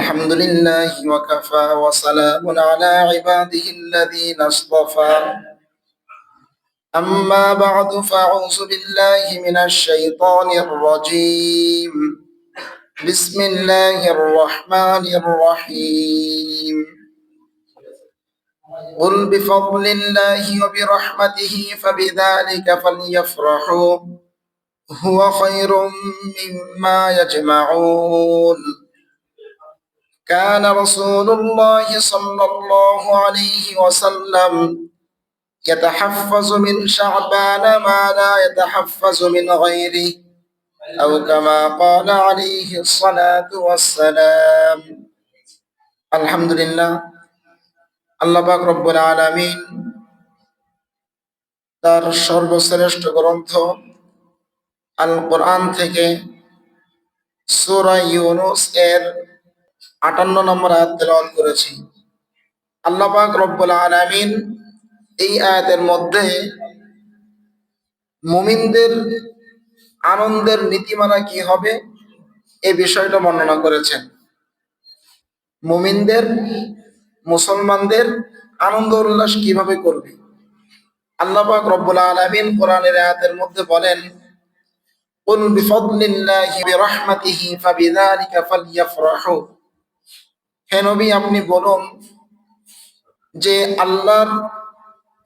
الحمد لله وكفى وسلام على عباده الذين اصطفى أما بعد فأعوذ بالله من الشيطان الرجيم بسم الله الرحمن الرحيم قل بفضل الله وبرحمته فبذلك فليفرحوا هو خير مما يجمعون كان رسول الله صلى الله عليه وسلم يتحفظ من شعبان ما لا يتحفظ من غيره أو كما قال عليه الصلاة والسلام الحمد لله আল্লাহ পাক রব্বুল আলামিন তার সর্বশ্রেষ্ঠ গ্রন্থ আল কোরআন থেকে সূরা ইউনূস এর 58 নম্বর আয়াত তেলাওয়াত করেছি। আল্লাহ পাক রব্বুল আলামিন এই আয়াতের মধ্যে মুমিনদের আনন্দের নীতিমালা কি হবে এই বিষয়টা বর্ণনা করেছেন। মুমিনদের মুসলমানদের আনন্দ উল্লাস কিভাবে করবে আল্লাহ পাক রব্বুল আলামিন কোরআনের আয়াতের মধ্যে বলেন, কুল বিফদলিল্লাহি বিরহমাতিহি ফাবিযালিকা ফালইফরাহু। হে নবী, আপনি বলুন যে আল্লাহর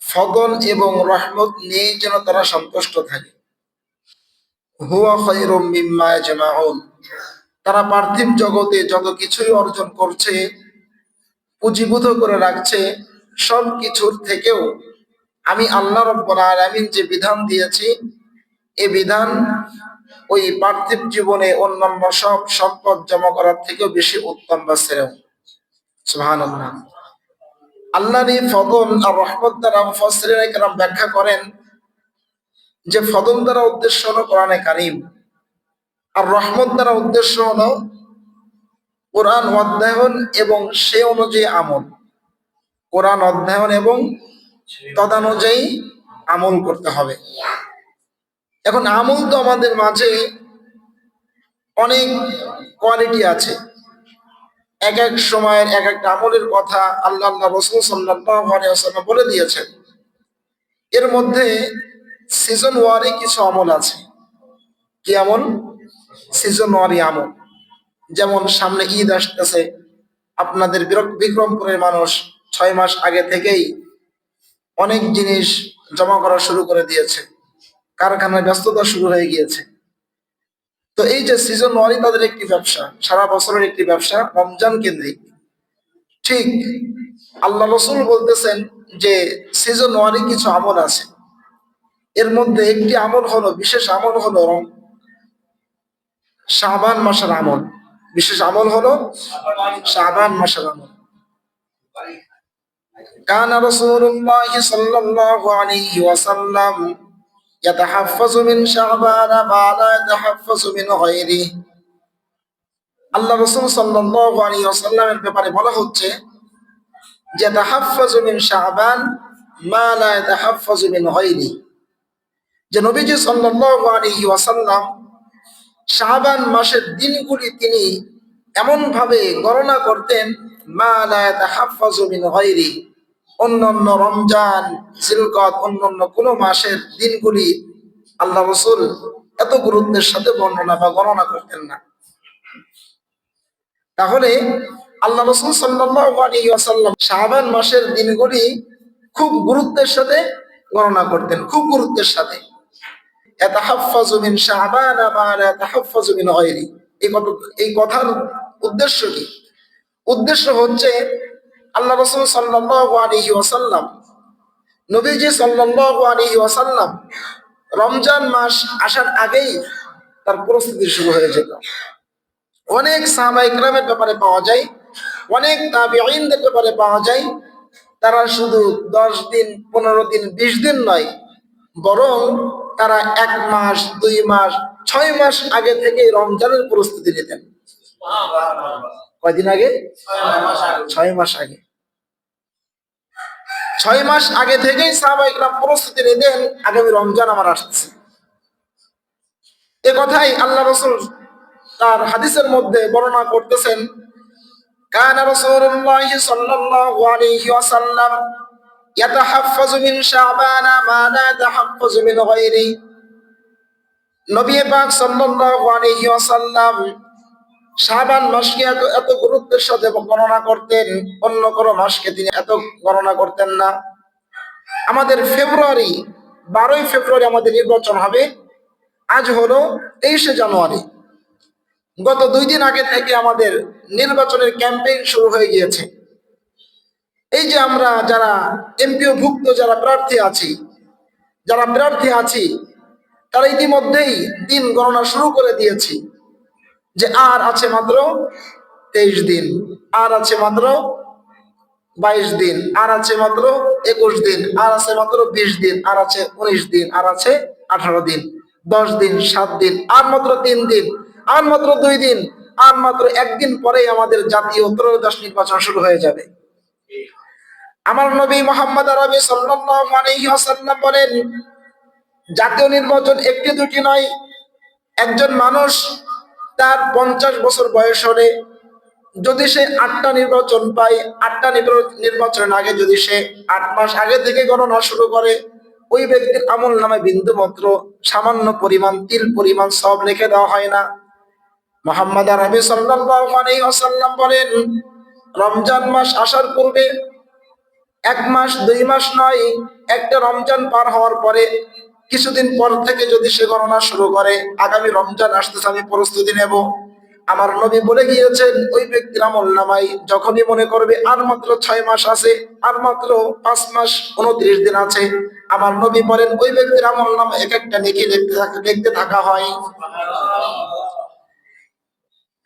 ফদল এবং রহমত নিয়ে যেন তারা সন্তুষ্ট থাকে। হুয়া খায়রুম মিম্মা ইয়াজমাউন। তারা পার্থিব জগতে যত কিছুই অর্জন করছে, পুঁজিভূত করে রাখছে, সব কিছুর থেকেও আমি আল্লাহ রাব্বুল আলামিন যে বিধান দিয়েছি এই বিধান ওই পার্থিব জীবনে অন্যান্য সব সম্পদ জমা করার থেকেও বেশি উত্তম বা শ্রেয়। সুবহানাল্লাহ। আল্লাহর এই ফদল আর রহমত দ্বারা মুফাসসিরিনে কেরাম ব্যাখ্যা করেন যে ফদল দ্বারা উদ্দেশ্য হলো কোরআনে কারীম, আর রহমত দ্বারা উদ্দেশ্য হলো কোরআন অধ্যয়ন এবং সে অনুযায়ী আমল। কোরআন অধ্যয়ন এবং তদানুযায়ী আমল করতে হবে। এখন আমল তো আমাদের মাঝে অনেক কোয়ালিটি আছে, এক এক সময়ের এক একটা আমলের কথা আল্লাহ রাসূল সাল্লাল্লাহু আলাইহি ওয়াসাল্লাম বলে দিয়েছেন। এর মধ্যে সিজন ওয়ারি কিছু আমল আছে। কি আমল? সিজন ওয়ারি আমল। যেমন সামনে ঈদ আসতেছে, আপনাদের বিক্রমপুরের মানুষ 6 মাস আগে থেকেই অনেক জিনিস জমা করা শুরু করে দিয়েছে, কারখানায় ব্যস্ততা শুরু হয়ে গিয়েছে। তো এই যে সিজন ওয়ারি তাদের একটি ব্যবসা, সারা বছরের একটি ব্যবসা রমজান কেন্দ্রিক। ঠিক আল্লাহ রাসূল বলতেছেন যে সিজন ওয়ারি কিছু আমল আছে। এর মধ্যে একটি আমল হলো, বিশেষ আমল হলো শাবান মাসের আমল। বিশেষ আমল হলো শাবান মাসের আমল। কানা রাসূলুল্লাহ সাল্লাল্লাহু আলাইহি ওয়াসাল্লাম ইয়াতাহাফফাযু মিন শাবান মা লা ইয়াতাহাফফাযু মিন গায়রিহি। আল্লাহ রাসূল সাল্লাল্লাহু আলাইহি ওয়াসাল্লামের ব্যাপারে বলা হচ্ছে যে ইয়াতাহাফফাযু মিন শাবান মা লা ইয়াতাহাফফাযু মিন গায়রিহি, যে নবীজি সাল্লাল্লাহু আলাইহি ওয়াসাল্লাম শাবান মাসের দিনগুলি তিনি এমন ভাবে গণনা করতেন মা লা ইয়াতাহাফফাযু মিন গায়রিহি, অন্যান্য রমজান, জিলকদ, অন্যান্য কোন মাসের দিনগুলি আল্লাহ রাসূল এত গুরুত্বের সাথে বর্ণনা বা গণনা করতেন না। তাহলে আল্লাহ রাসূল সাল্লাল্লাহু আলাইহি ওয়াসাল্লাম শাবান মাসের দিনগুলি খুব গুরুত্বের সাথে গণনা করতেন, খুব গুরুত্বের সাথে। ইয়াতাহাফফাযু মিন শাবান মা লা ইয়াতাহাফফাযু মিন গায়রিহি, এই কথার উদ্দেশ্য কি? উদ্দেশ্য হচ্ছে আল্লাহ রাসূল সাল্লাল্লাহু আলাইহি ওয়াসাল্লাম, নবীজি সাল্লাল্লাহু আলাইহি ওয়াসাল্লাম রমজান মাস আসার আগেই তার প্রস্তুতি শুরু হয়ে যেত। অনেক সাহাবায়ে কেরামের ব্যাপারে পাওয়া যায়, অনেক তাবিঈনদের ব্যাপারে পাওয়া যায়, তারা শুধু 10 দিন, 15 দিন, 20 দিন নয়, বরং তারা 1 মাস, 2 মাস, 6 মাস আগে থেকে রমজানের প্রস্তুতি নিতেন। কয়দিন আগে? 6 মাস আগে। 6 মাস আগে থেকেই সাহাবায়ে কেরাম প্রস্তুতি নিতেন, আগামী রমজান আমার আসছে। এ কথাই আল্লাহ রাসূল তার হাদিসের মধ্যে বর্ণনা করতেছেন কানা রাসূলুল্লাহ সাল্লাল্লাহু আলাইহি ওয়াসাল্লাম ইয়াতাহাফফাযু মিন শাবান মা লা তাহাফফাযু মিন গায়রি। নবী পাক সাল্লাল্লাহু আলাইহি ওয়াসাল্লাম শাবান মাসকে এত এত গুরুত্বের সাথে গণনা করতেন, অন্য কোনো মাসকে তিনি এত গণনা করতেন না। আমাদের ফেব্রুয়ারি, 12ই ফেব্রুয়ারি আমাদের নির্বাচন হবে। আজ হলো 23শে জানুয়ারি। গত 2 দিন আগে থেকে আমাদের নির্বাচনের ক্যাম্পেইন শুরু হয়ে গিয়েছে। এই যে আমরা যারা এমপিও ভুক্ত যারা প্রার্থী আছি তারা ইতিমধ্যেই দিন গণনা শুরু করে দিয়েছি যে আর আছে মাত্র 23 দিন, আর আছে মাত্র 22 দিন, আর আছে মাত্র 21 দিন, আর আছে মাত্র 20 দিন, আর আছে 19 দিন, আর আছে 18 দিন, 10 দিন, 7 দিন, আর মাত্র 3 দিন, আর মাত্র 2 দিন, আর মাত্র 1 দিন পরেই আমাদের জাতীয় ত্রয়োদশ নির্বাচন শুরু হয়ে যাবে। আমার নবী মুহাম্মদ আরবি সাল্লাল্লাহু আলাইহি ওয়াসাল্লাম বলেন, জাতীয় নির্বাচন একটি দুটি নয়। একজন মানুষ তার 50 বছর বয়স হলে যদি সে 8টা নির্বাচন পায়, 8টা নির্বাচনের আগে যদি সে 8 মাস আগে থেকে গণনা শুরু করে, ওই ব্যক্তির আমল নামে বিন্দু মাত্র সামান্য পরিমাণ, তিল পরিমাণ সওয়াব রেখে দেওয়া হয় না। মুহাম্মদ আরবি সাল্লাল্লাহু আলাইহি ওয়াসাল্লাম বলেন, রমজান মাস আসার পূর্বে 1 মাস 2 মাস নয়, একটা রমজান পার হওয়ার পরে কিছুদিন পর থেকে যদি সে গণনা শুরু করে, আগামী রমজান আসতেছে আমি প্রস্তুতি নেব, আমার নবী বলে গিয়েছেন ওই ব্যক্তির আমল নামায় যখনই মনে করবে আর মাত্র 6 মাস আছে, আর মাত্র 5 মাস 29 দিন আছে, আমার নবী বলেন ওই ব্যক্তির আমল নামায় এক একটা নেকি লিখতে থাকা হয়।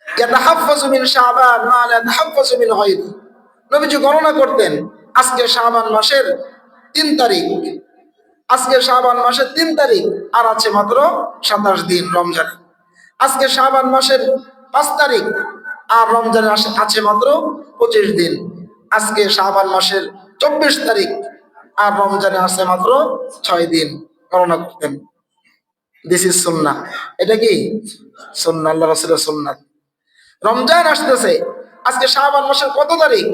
ইয়াতাহাফফাযু মিন শাবান মা লা তাহাফফাযু মিন গায়রি। নবীজি গণনা করতেন, আজকে শাবান মাসের 3 তারিখ, আজকে শাবান মাসের 3 তারিখ, আর আছে মাত্র 27 দিন রমজান। আজকে শাবান মাসের 5 তারিখ, আর রমজানের আছে মাত্র 25 দিন। আজকে শাবান মাসের 24 তারিখ, আর রমজানে আছে মাত্র 6 দিন। গণনা করতেন। দিস ইজ সুন্নাহ। এটা কি সুন্নাহ, আল্লাহ রাসূলের সুন্নাত। রমজান আসতেছে, আজকে শাবান মাসের কত তারিখ?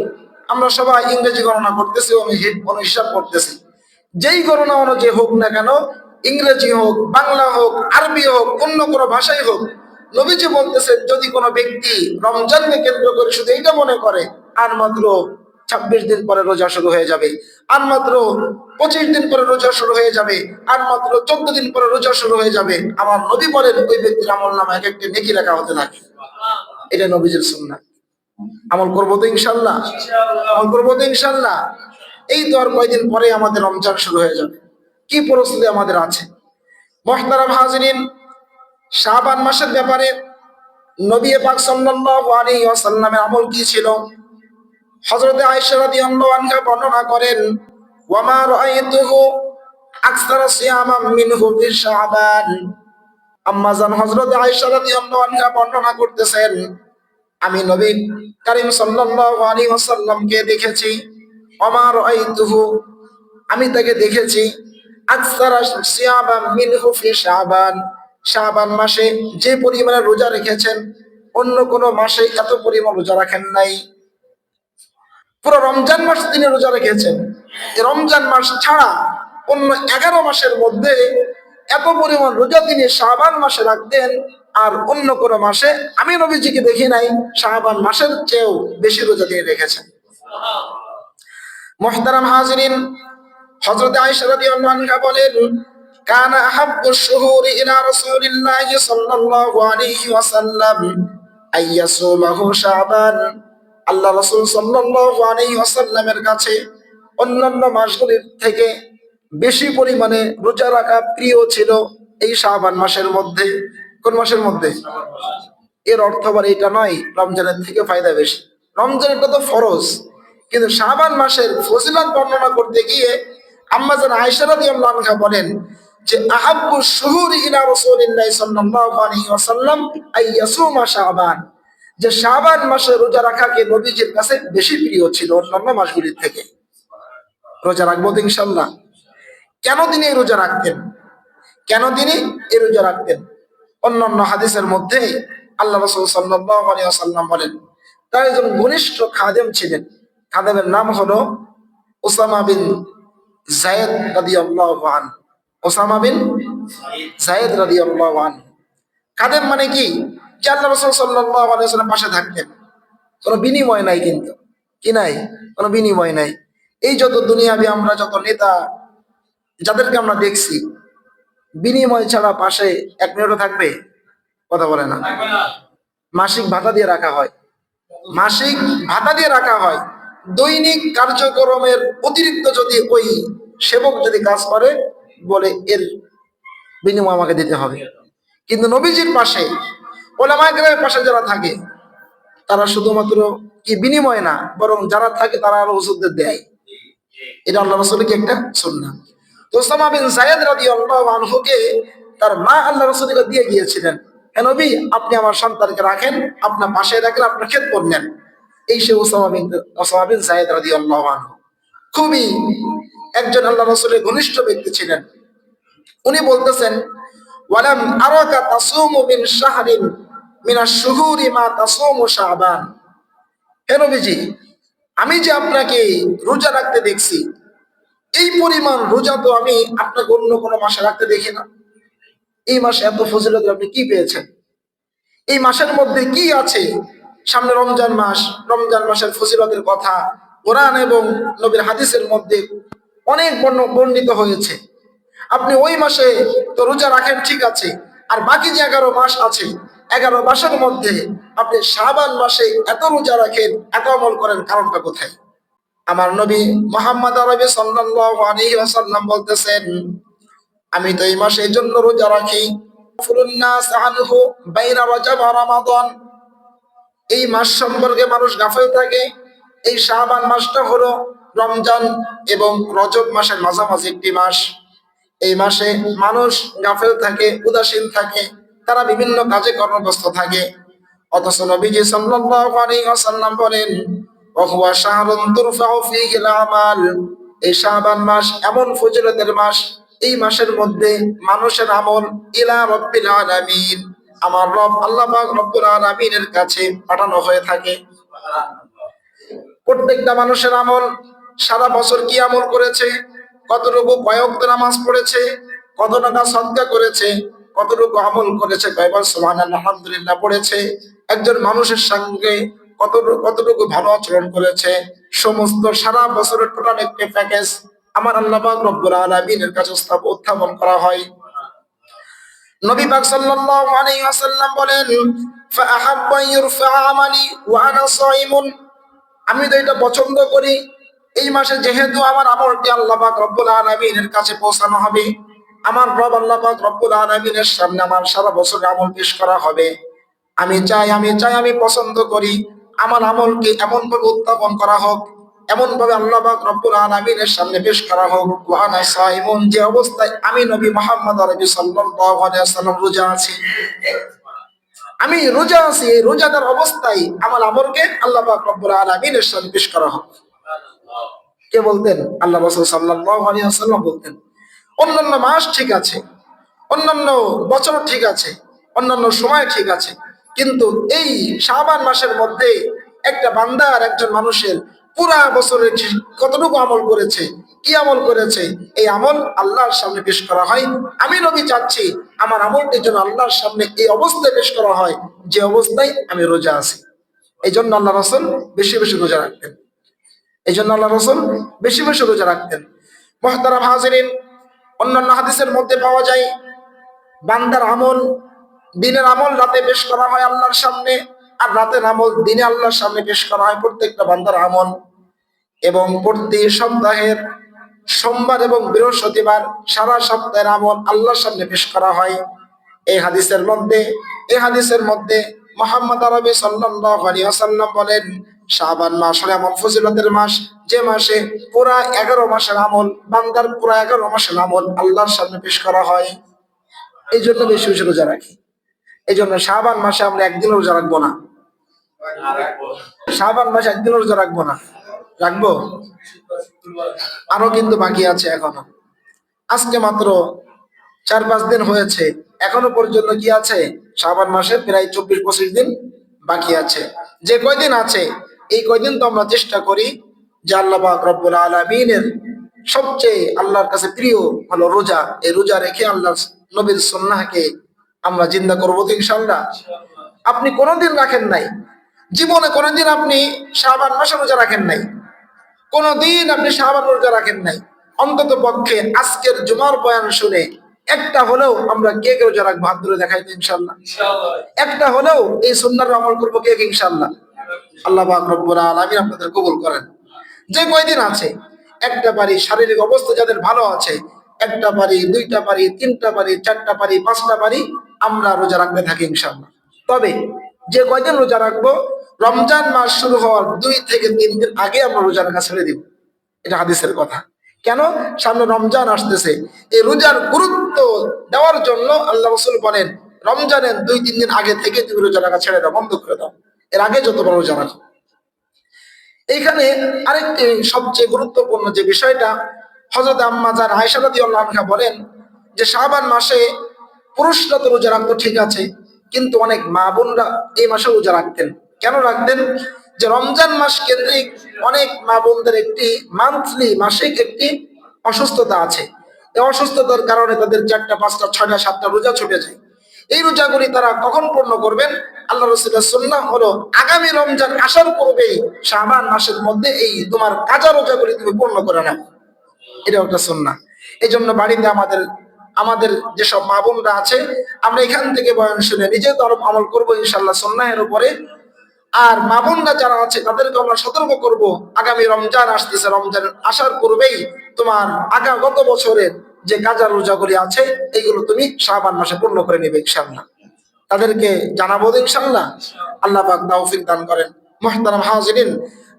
আমরা সবাই ইংরেজি গণনা করতেছি, হিসাব করতেছি। যেই গণনা অনুযায়ী হোক না কেন, ইংরেজি হোক, বাংলা হোক, আরবি হোক, অন্য কোনো ভাষাই হোক, নবীজি বলতেছেন যদি কোনো ব্যক্তি রমজানকে কেন্দ্র করে শুধু এইটা মনে করে আর মাত্র 26 দিন পরে রোজা শুরু হয়ে যাবে, আর মাত্র 25 দিন পরে রোজা শুরু হয়ে যাবে, আর মাত্র 14 দিন পরে রোজা শুরু হয়ে যাবে, আমার নবী বলেন ওই ব্যক্তির আমল নামা এক একটা নেকি লেখা হতে থাকে। এটা নবীজির সুন্নাহ। আমল করবো তো ইনশাআল্লাহ? আমল করবো তো ইনশাআল্লাহ? এই তো আর কয়দিন পরে আমাদের রমজান শুরু হয়ে যাবে। কি প্রস্তুতি আমাদের আছে? মুহতারাম হাজিরিন, শাবান মাসের ব্যাপারে নবী পাক সাল্লাল্লাহু আলাইহি ওয়াসাল্লামের আমল কি ছিল? হযরত আয়েশা রাদিয়াল্লাহু আনহা বর্ণনা করেন, ওয়া মা রাআইতুহু আকসারা সিয়ামাম মিনহু ফি শাবান। আম্মা জান হযরত আয়েশা রাদিয়াল্লাহু আনহা বর্ণনা করতেছেন, আমি নবী কারীম সাল্লাল্লাহু আলাইহি ওয়াসাল্লামকে দেখেছি, ওয়া মা রাআইতুহু, আমি তাকে দেখেছি, আকসারা সিয়ামাম মিনহু ফি শাবান, শাবান মাসে যে পরিমাণে রোজা রেখেছেন অন্য কোন মাসে এত পরিমাণ রোজা রাখেন নাই। পুরো রমজান মাস তিনি রোজা রেখেছেন। রমজান মাস ছাড়া অন্য 11 মাসের মধ্যে এত পরিমাণ রোজা তিনি শাবান মাসে রাখতেন, আর অন্য কোন মাসে আমি নবীজিকে দেখি নাই শাবান মাসের চেয়েও বেশি রোজা তিনি রেখেছেন। মুহতারাম হাজিরিন, হযরত আয়েশা রাদিয়াল্লাহু আনহা বলেন, কানা আহাব্বুশ শুহুরি ইলা রাসূলিল্লাহি সাল্লাল্লাহু আলাইহি ওয়াসাল্লাম আইয়াসুমাহু শাবান। আল্লাহ রাসূল সাল্লাল্লাহু আলাইহি ওয়াসাল্লামের কাছে অন্যান্য মাসগুলির থেকে বেশি পরিমাণে রোজা রাখা প্রিয় ছিল এই শাবান মাসের মধ্যে। কোন মাসের মধ্যে? এর অর্থ আবার এটা নয় রমজানের থেকে ফায়দা বেশি। রমজানটা তো ফরজ, কিন্তু শাবান মাসের ফজিলত বর্ণনা করতে গিয়ে আম্মা জান আয়েশা রাদিয়াল্লাহু আনহা বলেন যে আহাব্বুশ শুহুরি ইলা রাসূলিল্লাহি সাল্লাল্লাহু আলাইহি ওয়াসাল্লাম আইয়াসুমা শাবান, যে শাবান মাসে রোজা রাখাকে নবীজির কাছে বেশি প্রিয় ছিল অন্যান্য মাসগুলির থেকে। রোজা রাখবো তো ইনশাআল্লাহ? কেন তিনি এই রোজা রাখতেন? কেন তিনি এই রোজা রাখতেন? অন্যান্য হাদিসের মধ্যে আল্লাহ রাসূল সাল্লাল্লাহু আলাইহি ওয়াসাল্লাম বলেন, তার একজন ঘনিষ্ঠ খাদেম ছিলেন। খাদেমের নাম হলো ওসামা বিন জায়েদ রাদিয়াল্লাহু আনহু। ওসামা বিন জায়েদ রাদিয়াল্লাহু আনহু। খাদেম মানে কি? যে আল্লাহ রাসূল সাল্লাল্লাহু আলাইহি ওয়াসাল্লাম পাশে থাকতেন। কোনো বিনিময় নাই, কিন্তু কি নাই? কোনো বিনিময় নাই। এই যত দুনিয়াবি আমরা যত নেতা যাদেরকে আমরা দেখছি, বিনিময় ছাড়া পাশে এক মিনিটও থাকবে? কথা বলে না। মাসিক ভাতা দিয়ে রাখা হয়, মাসিক ভাতা দিয়ে রাখা হয়। দৈনিক কার্যক্রমের অতিরিক্ত যদি ওই সেবক যদি কাজ করে, বলে এর বিনিময় আমাকে দিতে হবে। কিন্তু নবীজির পাশে, ওলামায়ে কেরামের পাশে যারা থাকে, তারা শুধুমাত্র কি বিনিময় না, বরং যারা থাকে তারা আরো হুজুরদের দেয়। এটা আল্লাহ রাসূলের কি একটা সুন্নাহ। তো ওসামা বিন যায়েদ রাদিয়াল্লাহু আনহুকে তার মা আল্লাহ রাসূলকে দিয়ে গিয়েছিলেন, হে নবী, আপনি আমার সন্তানকে রাখেন, আপনার পাশে রাখেন, আপনার খেদমত নেন। এই সে ওসামা বিন যায়েদ রাদিয়াল্লাহু আনহু খুবই একজন আল্লাহ রাসূলের ঘনিষ্ঠ ব্যক্তি ছিলেন। উনি বলতেছেন, ওয়ালাম আরাকা তাসুমু মিন শাহরিন মিনাশ শুহুরি মা তাসুমু শাবান। হে নবীজি, আমি যে আপনাকে রোজা রাখতে দেখছি, এই পরিমাণ রোজা তো আমি আপনাকে অন্য কোনো মাসে রাখতে দেখি না। এই মাসে এত ফজিলত আপনি কি পেয়েছেন? এই মাসের মধ্যে কি আছে? সামনে রমজান মাস, রমজান মাসের ফজিলতের কথা কোরআন এবং নবীর হাদিসের মধ্যে অনেক বর্ণিত হয়েছে। আপনি ওই মাসে তো রোজা রাখেন, ঠিক আছে, আর বাকি যে 11 মাস আছে, 11 মাসের মধ্যে আপনি শাবান মাসে এত রোজা রাখেন, এত আমল করেন, কারণটা কোথায়? আমার নবী মুহাম্মদ আরবি সাল্লাল্লাহু আলাইহি ওয়াসাল্লাম বলতেছেন, আমি তো এই মাসে এই জন্য রোজা রাখি, ফুলুন্নাস আনহু বাইনা রজব ওয়া রমাদান। এই মাস সম্পর্কে মানুষ গাফেল থাকে। এই শাবান মাসটা হলো রমজান এবং রজব মাসের মাঝামাঝি একটি মাস। এই মাসে মানুষ গাফেল থাকে, উদাসীন থাকে, তারা বিভিন্ন কাজে কর্মব্যস্ত থাকে। অথচ নবীজি সাল্লাল্লাহু আলাইহি ওয়াসাল্লাম বলেন, ওয়া হুয়া শাহরুন তুরফাউ ফীহি আল-আমাল। এই শাবান মাস এমন ফজিলতের মাস, এই মাসের মধ্যে মানুষের আমল ইলা রাব্বিল আলামিন, আমার রব আল্লাহ পাক রব্বুল আলামিনের কাছে পাঠানো হয়ে থাকে। প্রত্যেকটা মানুষের আমল, সারা বছর কি আমল করেছে, কতটুকু কয়েক নামাজ পড়েছে, কত টাকা সদকা করেছে, কতটুকু আমল করেছে, কয়বার সুবহানাল্লাহ আলহামদুলিল্লাহ পড়েছে, একজন মানুষের সঙ্গে কতটুকু ভালো আচরণ করেছে, সমস্ত সারা বছরের টোটাল একটি প্যাকেজ আমার আল্লাহ পাক রব্বুল আলামিনের কাছে উত্থাপন করা হয়। নবী পাক সাল্লাল্লাহু আলাইহি ওয়াসাল্লাম বলেন, ফাআহাব্বা ইউরফা আমালি ওয়া আনা সাইমুন। আমি তো এটা পছন্দ করি, এই মাসে যেহেতু আমার আমলটি আল্লাহ পাক রব্বুল আলামিনের কাছে পৌঁছানো হবে, আমার রব আল্লাহ পাক রব্বুল আলামিনের সামনে আমার সারা বছরের আমল পেশ করা হবে, আমি চাই, আমি পছন্দ করি আমার আমলকে এমন ভাবে উত্থাপন করা হোক, এমন ভাবে আল্লাহ পাক রব্বুল আলামিনের সামনে পেশ করা হোক, ওয়া আনা সাইমুন, যে অবস্থায় আমি নবী মুহাম্মদ আরবি সাল্লাল্লাহু আলাইহি ওয়াসাল্লাম রোজা আছি। আমি রোজা আছি, এই রোজাদার অবস্থায় আমার আমলকে আল্লাহ পাক রব্বুল আলামিনের সামনে পেশ করা হোক। কে বলতেন? আল্লাহ রাসূল সাল্লাল্লাহু আলাইহি ওয়াসাল্লাম বলতেন। অন্যান্য মাস ঠিক আছে, অন্যান্য বছর ঠিক আছে, অন্যান্য সময় ঠিক আছে, কিন্তু এই শাবান মাসের মধ্যে একটা বান্দা আর একজন মানুষের পুরা বছরে কতটুকু আমল করেছে, কি আমল করেছে, এই আমল আল্লাহর সামনে পেশ করা হয়। আমি নবী চাচ্ছি আমার আমলটি যেন আল্লাহর সামনে এই অবস্থায় পেশ করা হয়, যে অবস্থায় আমি রোজা আছি। এই জন্য আল্লাহ রাসূল বেশি বেশি রোজা রাখতেন। এই জন্য আল্লাহ রাসূল বেশি বেশি রোজা রাখতেন। মুহতারাম হাজিরিন, অন্যান্য হাদিসের মধ্যে পাওয়া যায়, বান্দার আমল, দিনের আমল রাতে পেশ করা হয় আল্লাহর সামনে, আর রাতের আমল দিনে আল্লাহর সামনে পেশ করা হয়, প্রত্যেকটা বান্দার আমল। এবং প্রতি সপ্তাহের সোমবার এবং বৃহস্পতিবার সারা সপ্তাহের আমল আল্লাহর সামনে পেশ করা হয়। এই হাদিসের মধ্যে মুহাম্মদ আরবি সাল্লাল্লাহু আলাইহি ওয়াসাল্লাম বলেন, শাবান মাস হলো এমন ফজিলতের মাস, যে মাসে পুরা 11 মাসের আমল, বান্দার পুরা 11 মাসের আমল আল্লাহর সামনে পেশ করা হয়। এই জন্য বেশি বেশি রোজা রাখি। এই জন্য শাবান মাসে আমরা একদিনও রোজা রাখবো না। শাবান মাসে একদিনও রোজা রাখবো না। রাখবো? আরো কিন্তু বাকি আছে এখনো। আজকে মাত্র 4-5 দিন হয়েছে, এখনো পর্যন্ত কি আছে? শাবান মাসে প্রায় 24-25 দিন বাকি আছে। যে কয়দিন আছে এই কয়দিন তো আমরা চেষ্টা করি যে আল্লাহ পাক রব্বুল আলামিনের সবচেয়ে আল্লাহর কাছে প্রিয় হলো রোজা। এই রোজা রেখে আল্লাহর নবীর সুন্নাহকে আমরা জিন্দা করবো তো ইনশাআল্লাহ। আপনি কোনোদিন রাখেন নাই, জীবনে কোনোদিন আপনি শাবান মাসে রোজা রাখেন নাই, কোনোদিন আপনি শাবান রোজা রাখেন নাই, অন্তত পক্ষে আজকের জুমার বয়ান শুনে একটা হলেও আমরা কে কে রোজা রাখবো? হাত ধরে দেখাই তো ইনশাআল্লাহ। একটা হলেও এই সুন্নাহর আমল করবো কে কে ইনশাআল্লাহ। আল্লাহ পাক রব্বুল আলামিন আপনাদের কবুল করেন। যে কয়দিন আছে একটা পারি, শারীরিক অবস্থা যাদের ভালো আছে একটা পারি, দুইটা পারি, তিনটা পারি, চারটা পারি, পাঁচটা পারি, আমরা রোজা রাখতে থাকি ইনশাআল্লাহ। তবে যে কয়দিন রোজা রাখবো রমজান মাস শুরু হওয়ার 2 থেকে 3 দিন আগে আমরা রোজা রাখা ছেড়ে দিব। এটা হাদিসের কথা। কেন? সামনে রমজান আসতেছে, এই রোজার গুরুত্ব দেওয়ার জন্য আল্লাহ রাসূল বলেন রমজানের 2-3 দিন আগে থেকে তুমি রোজা রাখা ছেড়ে দাও, বন্ধ করে দাও। এর আগে যতবার রোজা রাখো। এইখানে আরেকটি সবচেয়ে গুরুত্বপূর্ণ যে বিষয়টা, হযরত আম্মা জান আয়েশা রাদিয়াল্লাহু আনহা বলেন যে শাবান মাসে পুরুষরা তো রোজা রাখতো ঠিক আছে, কিন্তু অনেক মা বোনরা এই মাসে রোজা রাখতেন। কেন রাখতেন? যে রমজান মাস কেন্দ্রিক অনেক মা বোনদের একটি মান্থলি মাসিক একটি অসুস্থতা আছে। এই অসুস্থতার কারণে তাদের 4টা 5টা 6টা 7টা রোজা ছুটে যায়। এই রোজাগুলি তারা কখন পূর্ণ করবেন? আল্লাহ রাসূলের সুন্নাহ হলো আগামী রমজান আসার পূর্বেই শাবান মাসের মধ্যে এই তোমার কাজা রোজাগুলি তুমি পূর্ণ করে নাও। এটা একটা সুন্নাহ। এই জন্য বাড়িতে আমাদের আমাদের যেসব মা বোনরা আছে আমরা এখান থেকে বয়ান শুনে নিজে তো আমল করবো ইনশাআল্লাহ সুন্নাহের উপরে। আর মা বোনরা যারা আছে তাদেরকে আমরা সতর্ক করব, আগামী রমজান আসতেছে, রমজান আসার পূর্বেই তোমার গত বছরের যে কাজা রোজাগুলি আছে এইগুলো তুমি শাবান মাসে পূর্ণ করে নেবে ইনশাআল্লাহ। তাদেরকে জানাবো ইনশাআল্লাহ। আল্লাহ পাক তৌফিক দান করেন। মুহতারাম হাজিরিন,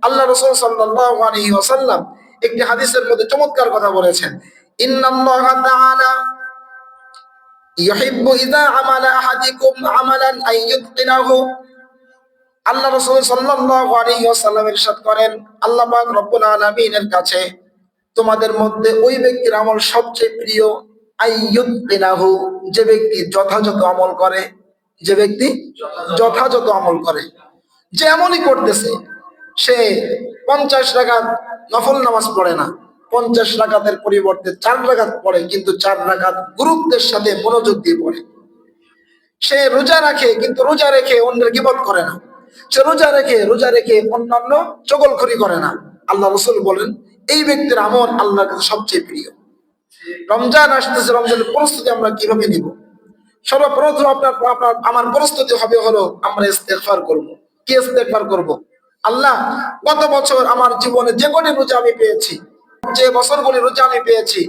আল্লাহ রাসূল সাল্লাল্লাহু আলাইহি ওয়াসাল্লাম একটি হাদিসের মধ্যে চমৎকার কথা বলেছেন, ইন্নাল্লাহা তাআলা ইউহিব্বু ইযা আমালা আহাদিকুম আমালান আন ইউতকিনাহু। আল্লাহ রাসূল সাল্লাল্লাহু আলাইহি ওয়াসাল্লাম ইরশাদ করেন, আল্লাহ পাক রব্বুল আলামিনের কাছে তোমাদের মধ্যে ওই ব্যক্তির আমল সবচেয়ে প্রিয়, আইয়ুতকিনাহু, যে ব্যক্তি যথাযথ আমল করে, যে ব্যক্তি যথাযথ আমল করে। যে এমনই করতেছে সে 50 রাকাত নফল নামাজ পড়ে না, 50 রাকাতের পরিবর্তে 4 রাকাত পড়ে, কিন্তু 4 রাকাত গুরুত্বের সাথে মনোযোগ দিয়ে পড়ে। সে রোজা রাখে কিন্তু রোজা রেখে অন্যের গীবত করে না, সে রোজা রেখে অন্যান্য চগলখড়ি করে না। আল্লাহ রাসূল বলেন এই ব্যক্তির আমল আল্লাহর কাছে সবচেয়ে প্রিয়। রমজান আসতেছে, রমজানের প্রস্তুতি আমরা কিভাবে নিব? সর্বপ্রথম আমার প্রস্তুতি হবে হলো আমরা ইস্তেগফার করব। কি ইস্তেগফার করব? আল্লাহ, গত বছর আমার জীবনে যে কটি রোজা আমি পেয়েছি, যে বছরগুলি রোজা আমি পেয়েছি,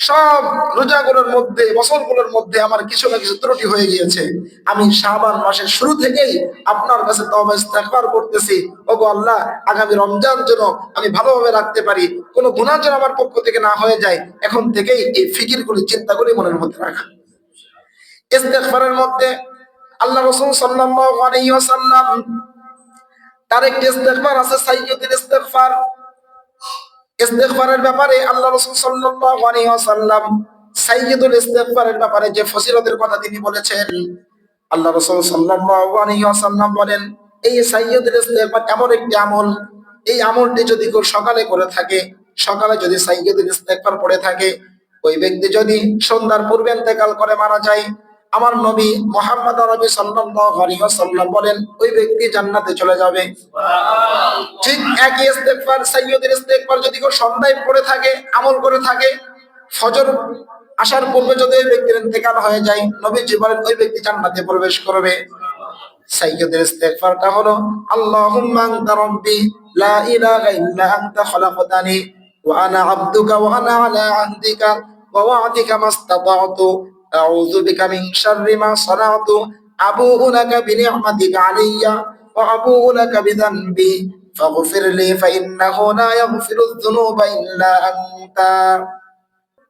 সব রোজাগুলোর মধ্যে বছরগুলোর মধ্যে আমার কিছু না কিছু ত্রুটি হয়ে গিয়েছে। আমি শাবান মাসের শুরু থেকেই আপনার কাছে তওবা ইস্তেগফার করতেছি। ওগো আল্লাহ, আগামী রমজান যেন আমি ভালোভাবে রাখতে পারি, কোনো গুনাহ যেন আমার পক্ষ থেকে না হয়ে যায়, এখন থেকেই এই ফিকিরগুলি চিন্তাগুলি মনের মধ্যে রাখা। ইস্তেগফারের মধ্যে আল্লাহ রাসূল সাল্লাল্লাহু আলাইহি ওয়াসাল্লাম তার একটি ইস্তেগফার আছে, সাইয়্যিদুল ইস্তেগফার। ইস্তেগফারের ব্যাপারে আল্লাহ রাসূল সাল্লাল্লাহু আলাইহি ওয়াসাল্লাম সাইয়্যিদুল ইস্তেগফারের ব্যাপারে যে ফজিলতের কথা তিনি বলেছেন, আল্লাহ রাসূল সাল্লাল্লাহু আলাইহি ওয়াসাল্লাম বলেন এই সাইয়্যিদুল ইস্তেগফার এমন একটি আমল, এই আমলটি যদি কেউ সকালে করে থাকে, সকালে যদি সাইয়্যিদুল ইস্তেগফার পড়ে থাকে, ওই ব্যক্তি যদি সন্ধ্যার পূর্বে ইন্তেকাল করে মারা যায়, আমার নবী মুহাম্মদ আরবি সাল্লাল্লাহু আলাইহি ওয়াসাল্লাম বলেন ওই ব্যক্তি জান্নাতে চলে যাবে। ঠিক একই ইস্তেগফার সাইয়্যিদুল ইস্তেগফার যদি কেউ সন্ধ্যায় পড়ে থাকে, আমল করে থাকে, ফজর আসার পূর্বে যদি ওই ব্যক্তির ইন্তেকাল হয়ে যায়, নবীজি বলেন ওই ব্যক্তি জান্নাতে প্রবেশ করবে। সাইয়্যিদুল ইস্তেগফারটা হলো আল্লাহুম্মা আনতা রাব্বি লা ইলাহা ইল্লা আনতা খালাকতানি ওয়া আনা আবদুকা ওয়া আনা আলা আহদিকা ওয়া ওয়া'দিকা মাস্তাতা'তু আউযু বিকা মিন শাররি মা সানা'তু আবুউ লাকা বিনি'মাতিকা আলাইয়া ওয়া আবুউ লাকা বিযানবি ফাগফির লি ফাইন্নাহু লা ইয়াগফিরুয যুনুবা ইল্লা আনতা।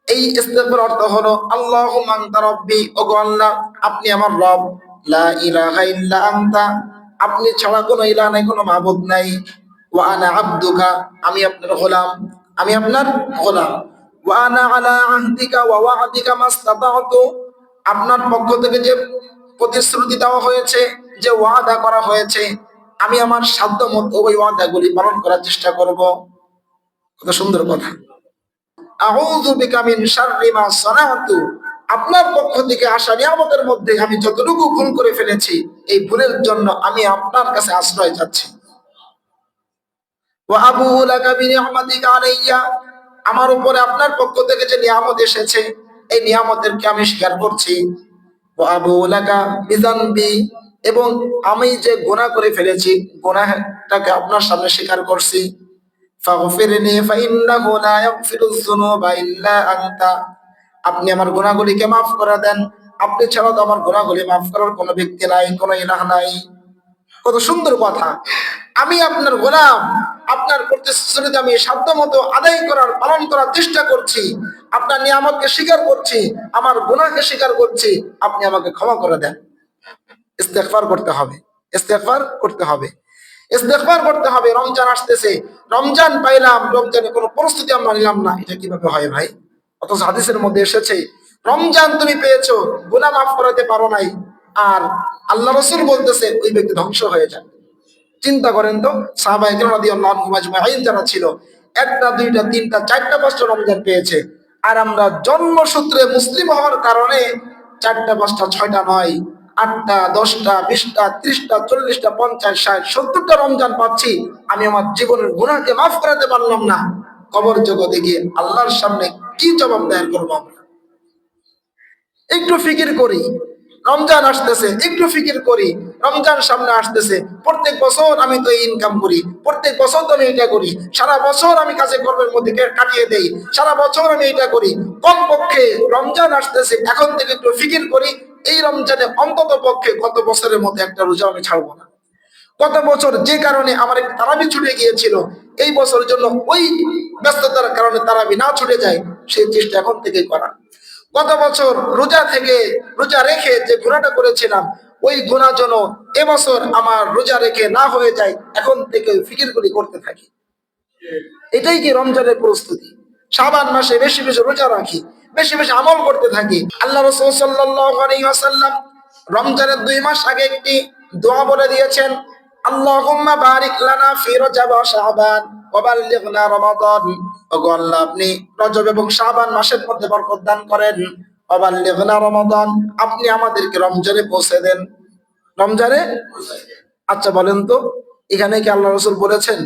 এই ইস্তেগফার অর্থ হলো আল্লাহুম্মা আনতা রাব্বি, ওগো আল্লাহ আপনি আমার রব, লা ইলাহা ইল্লা আনতা, আপনি ছাড়া কোনো ইলাহ নাই, কোনো মাবুদ নাই, ওয়া আনা আবদুকা, আমি আপনার গোলাম, আমি আপনার গোলাম, ওয়া আনা আলা আহদিকা ওয়া ওয়া'দিকা মাস্তাতা'তু, আপনার পক্ষ থেকে যে প্রতিশ্রুতি দেওয়া হয়েছে, যে ওয়াদা করা হয়েছে আমি আমার সাধ্য মতো ওই ওয়াদাগুলি পালন করার চেষ্টা করব। কত সুন্দর কথা। আউযু বিকা মিন শাররি মা সানাতু, আপনার পক্ষ থেকে আসা নিয়ামতের মধ্যে আমি যতটুকু ভুল করে ফেলেছি এই ভুলের জন্য আমি আপনার কাছে আশ্রয় চাচ্ছি। ওয়া আবুউ লাকা বিনিআমাতিকা আলাইয়া, আমার উপরে আপনার পক্ষ থেকে যে নিয়ামত এসেছে এই নিয়ামতেরকে আমি স্বীকার করছি। ওয়া আবুউ লাকা বিযানবি, এবং আমি যে গুনাহ করে ফেলেছি গুনাহটাকে আপনার সামনে স্বীকার করছি। ফাগফিরনি ফাইন্নাহু লা ইয়াগফিরুয যুনুবা ইল্লা আনতা, আপনি আমার গুনাহগুলিকে মাফ করে দেন, আপনি ছাড়া তো আমার গুনাহগুলি মাফ করার কোনো ব্যক্তি নাই, কোনো ইলাহ নাই। কত সুন্দর কথা। আমি আপনার গোলাম, আপনার প্রতিশ্রুতি আমি সাধ্যমতো আদায় করার পালন করার চেষ্টা করছি, আপনার নিয়ামতকে স্বীকার করছি, আমার গুনাহকে স্বীকার করছি, আপনি আমাকে ক্ষমা করে দেন। ইস্তেগফার করতে হবে, ইস্তেগফার করতে হবে, ইস্তেগফার করতে হবে। রমজান আসতেছে, রমজান পাইলাম, রমজানে কোনো প্রস্তুতি আমরা নিলাম না, এটা কিভাবে হয় ভাই? অথচ হাদিসের মধ্যে এসেছে রমজান তুমি পেয়েছো, গুনাহ মাফ করাতে পারো নাই, আর আল্লাহ রাসূল বলতেছে ওই ব্যক্তি ধ্বংস হয়ে যায়। চিন্তা করেন তো, সাহাবায়ে কেরাম রাদিয়াল্লাহু আনহুম আজমাইন যারা ছিল, একটা দুইটা তিনটা চারটা পাঁচটা রমজান পেয়েছে, আর আমরা জন্মসূত্রে মুসলিম হওয়ার কারণে চারটা পাঁচটা ছয়টা নয়, 8টা 10টা 20টা 30টা 40টা 50 60 70টা রমজান পাচ্ছি। আমি আমার জীবনের গুনাহকে মাফ করাতে পারলাম না, কবর জগতে গিয়ে আল্লাহর সামনে কি জবাব দায়ের করবো আমরা? একটু ফিকির করি, রমজান আসতেছে, একটু ফিকির করি, রমজান সামনে আসতেছে, প্রত্যেক বছর আমি তো ইনকাম করি, প্রত্যেক বছর তো আমি এটা করি, সারা বছর আমি কাজে কর্মের মধ্যে কাটিয়ে দেই, সারা বছর আমি এটা করি, কমপক্ষে রমজান আসতেছে এখন থেকে একটু ফিকির করি, এই রমজানে অন্তত পক্ষে গত বছরের মধ্যে একটা রোজা আমি ছাড়বো না। গত বছর যে কারণে আমার একটা তারাবি ছুটে গিয়েছিল, এই বছরের জন্য ওই ব্যস্ততার কারণে তারাবি না ছুটে যায়, সেই চেষ্টা এখন থেকেই করা। গত বছর রোজা রেখে যে গুনাহটা করেছিলাম ওই গুনাহ যেন এবছর আমার রোজা রেখে না হয়ে যায়, এখন থেকে ফিকিরগুলি করতে থাকি। এটাই কি রমজানের প্রস্তুতি? শাবান মাসে বেশি বেশি রোজা রাখি, বেশি বেশি আমল করতে থাকি। আল্লাহ রাসূল সাল্লাল্লাহু আলাইহি ওয়াসাল্লাম রমজানের 2 মাস আগে একটি দোয়া বলে দিয়েছেন, আল্লাহুম্মা বারিক লানা ফি রজব ওয়া শাবান ওয়া বাল্লিগনা রমাদান। ওগো আল্লাহ, আপনি রজব এবং শাবান মাসের মধ্যে বরকত দান করেন, ওয়া বাল্লিগনা রমাদান, আপনি আমাদেরকে রমজানে পৌঁছে দেন, রমজানে। আচ্ছা বলেন তো, এখানে কি আল্লাহ রাসূল বলেছেন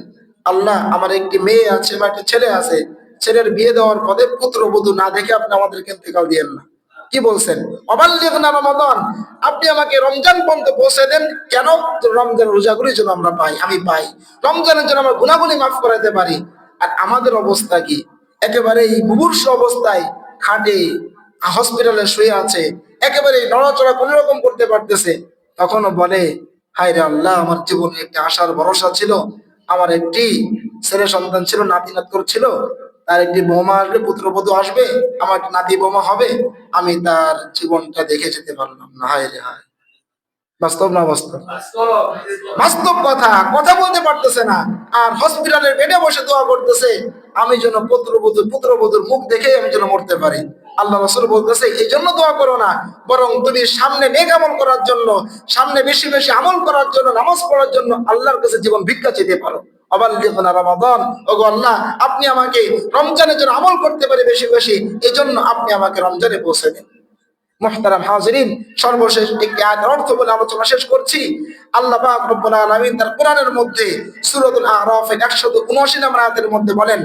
আল্লাহ আমার একটি মেয়ে আছে বা একটা ছেলে আছে, ছেলের বিয়ে দেওয়ার পরে পুত্রবধূ না দেখে আপনি আমাদেরকে ইন্তেকাল দিয়েন না? কি বলছেন? অবাল্লিগনা রমাদান, আপনি আমাকে রমজান পর্যন্ত পৌঁছে দেন। কেন? রমজান রোজাগুলির জন্য আমরা পাই, আমি পাই, রমজানের জন্য আমরা গুনাহগুলি মাফ করাতে পারি। আর আমাদের অবস্থা কি? একেবারে মুমূর্ষ অবস্থায় খাটে হসপিটালে শুয়ে আছে, একেবারে নড়াচড়া কোন রকম করতে পারতেছে, তখনও বলে হায় রে আল্লাহ, আমার জীবনে একটি আশার ভরসা ছিল, আমার একটি ছেলে সন্তান ছিল, নাতি নাতকুর ছিল, তার একটি বৌমা আসবে, পুত্রবধূ আসবে, আমার নাতি বৌমা হবে, আমি তার জীবনটা দেখে যেতে পারলাম না। হায় রে হায়। বাস্তব না বাস্তব? বাস্তব কথা, কথা বলতে পারতেছে না, আর হসপিটালের বেডে বসে দোয়া করতেছে আমি যেন পুত্রবধূর মুখ দেখে আমি যেন মরতে পারি। আল্লাহ রাসূল বলতেছে এই জন্য দোয়া করো না, বরং তুমি সামনে নেক আমল করার জন্য, সামনে বেশি বেশি আমল করার জন্য, নামাজ পড়ার জন্য আল্লাহর কাছে জীবন ভিক্ষা চেতে পারো। অবাল্লিগনা রমাদান, ওগো আল্লাহ, আপনি আমাকে রমজানের জন্য আমল করতে পারি বেশি বেশি, এই জন্য আপনি আমাকে রমজানে পৌঁছে দিন। মুহতারাম হাজিরিন, সর্বশেষ একটি আয়াতের অর্থ বলে আলোচনা শেষ করছি। আল্লাহ পাক রব্বুল আলামিন তার কোরআনের মধ্যে সূরাতুল আরাফের 179 নম্বর আয়াতের মধ্যে বলেন,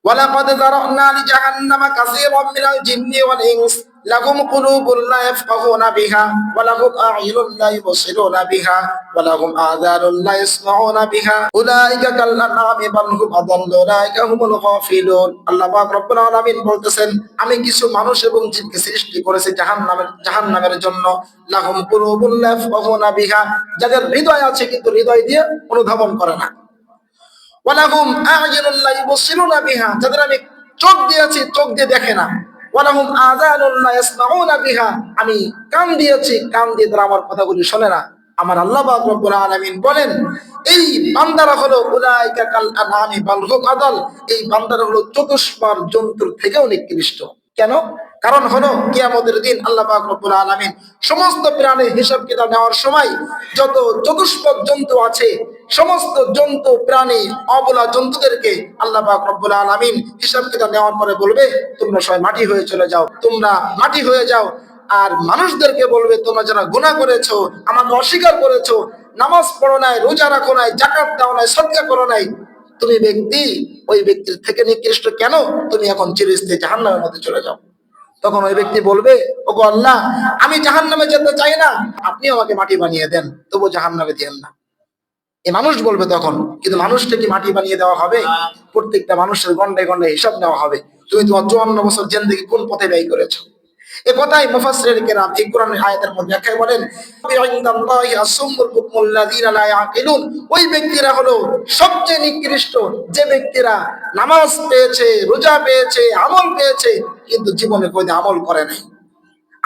ওয়ালাকাদ যারানা লিজাহান্নামা কাসীরাম মিনাল জিন্নি ওয়াল ইনস লাহুম কুলুবুন লা ইয়াফকাহুনা বিহা ওয়া লাহুম আ'য়ুনুন লা ইউবসিরুনা বিহা ওয়া লাহুম আযানুন লা ইয়াসমাউনা বিহা উলাইকা কাল আনআমি বাল হুম আযাল্লু উলাইকা হুমুল গাফিলুন। আল্লাহ পাক রব্বুল আলামিন বলতেছেন আমি কিছু মানুষ এবং জিনকে সৃষ্টি করেছি জাহান্নামের জন্য। লাহুম কুলুবুন লা ইয়াফকাহুনা বিহা, যাদের হৃদয় আছে কিন্তু হৃদয় দিয়ে অনুধাবন করে না। ওয়ালাহুম আ'য়ুনুন লা ইউবসিরুনা বিহা, যাদের আমি চোখ দিয়েছি চোখ দিয়ে দেখে না। ওয়ালাহুম আযানুন লা ইয়াসমাউনা বিহা, আমি কান দিয়েছি কান দিয়ে তারা আমার কথাগুলি শোনে না। আমার আল্লাহ পাক রব্বুল আলামিন বলেন এই বান্দারা হলো উলাইকা কাল আনআমি বাল হুম আদাল, এই বান্দারা হলো চতুষ্পার জন্তুর থেকেও নিকৃষ্ট। কেন? কারণ হলো কিয়ামতের দিন আল্লাহ পাক রব্বুল আলামিন সমস্ত প্রাণীর হিসাব কিতাব নেওয়ার সময় যত চতুষ্পদ জন্তু আছে সমস্ত জন্তু প্রাণী অবলা জন্তুদেরকে আল্লাহ পাক রব্বুল আলামিন হিসাব কিতাব নেওয়ার পরে বলবে তোমরা সবাই মাটি হয়ে চলে যাও, তোমরা মাটি হয়ে যাও। আর মানুষদেরকে বলবে তোমরা যারা গুনাহ করেছো, আমাকে অস্বীকার করেছো, নামাজ পড়ো নাই, রোজা রাখো নাই, যাকাত দাও নাই, সদকা করো নাই, তুমি ব্যক্তি ওই ব্যক্তির থেকে নিকৃষ্ট কেন? তুমি এখন চিরস্থায়ী জাহান্নামের মধ্যে চলে যাও। তখন ওই ব্যক্তি বলবে ওগো আল্লাহ, আমি জাহান্নামে যেতে চাই না, আপনি আমাকে মাটি বানিয়ে দেন, তবু জাহান্নামে দিয়েন না। এই মানুষ বলবে তখন, কিন্তু মানুষকে কি মাটি বানিয়ে দেওয়া হবে? প্রত্যেকটা মানুষের গন্ডায় গন্ডায় হিসাব নেওয়া হবে, তুমি তোমার 54 বছর জিন্দেগি কোন পথে ব্যয় করেছো। এ কথাই মুফাসসিরিন কেরাম এই কোরআনের আয়াতের মধ্যে ব্যাখ্যা বলেন ইনদাল্লাহি আসুমুল বুকমুল লাযিনা লা ইয়াকিলুন, ওই ব্যক্তিরা হলো সবচেয়ে নিকৃষ্ট যে ব্যক্তিরা নামাজ পেয়েছে, রোজা পেয়েছে, আমল পেয়েছে, কিন্তু জীবনে কোনোদিন আমল করে নাই।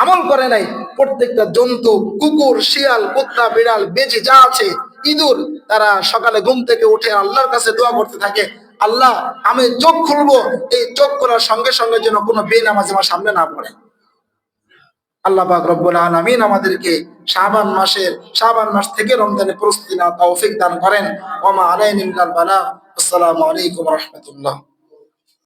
আমল করে নাই। প্রত্যেকটা জন্তু, কুকুর, শিয়াল, কুত্তা, বিড়াল, বেজি যা আছে, ইঁদুর, তারা সকালে ঘুম থেকে উঠে আল্লাহর কাছে দোয়া করতে থাকে, আল্লাহ আমি চোখ খুলবো, এই চোখ খোলার সঙ্গে সঙ্গে যেন কোনো বেনামাজি আমার সামনে না পড়ে। আল্লাহ পাক রব্বুল আলামিন আমাদেরকে শাবান মাস থেকে রমজানের প্রস্তুতি নেওয়ার তৌফিক দান করেন। ওয়া মা আলাইনা ইল্লাল বালাগ। আসসালামু আলাইকুম ওয়া রাহমাতুল্লাহ।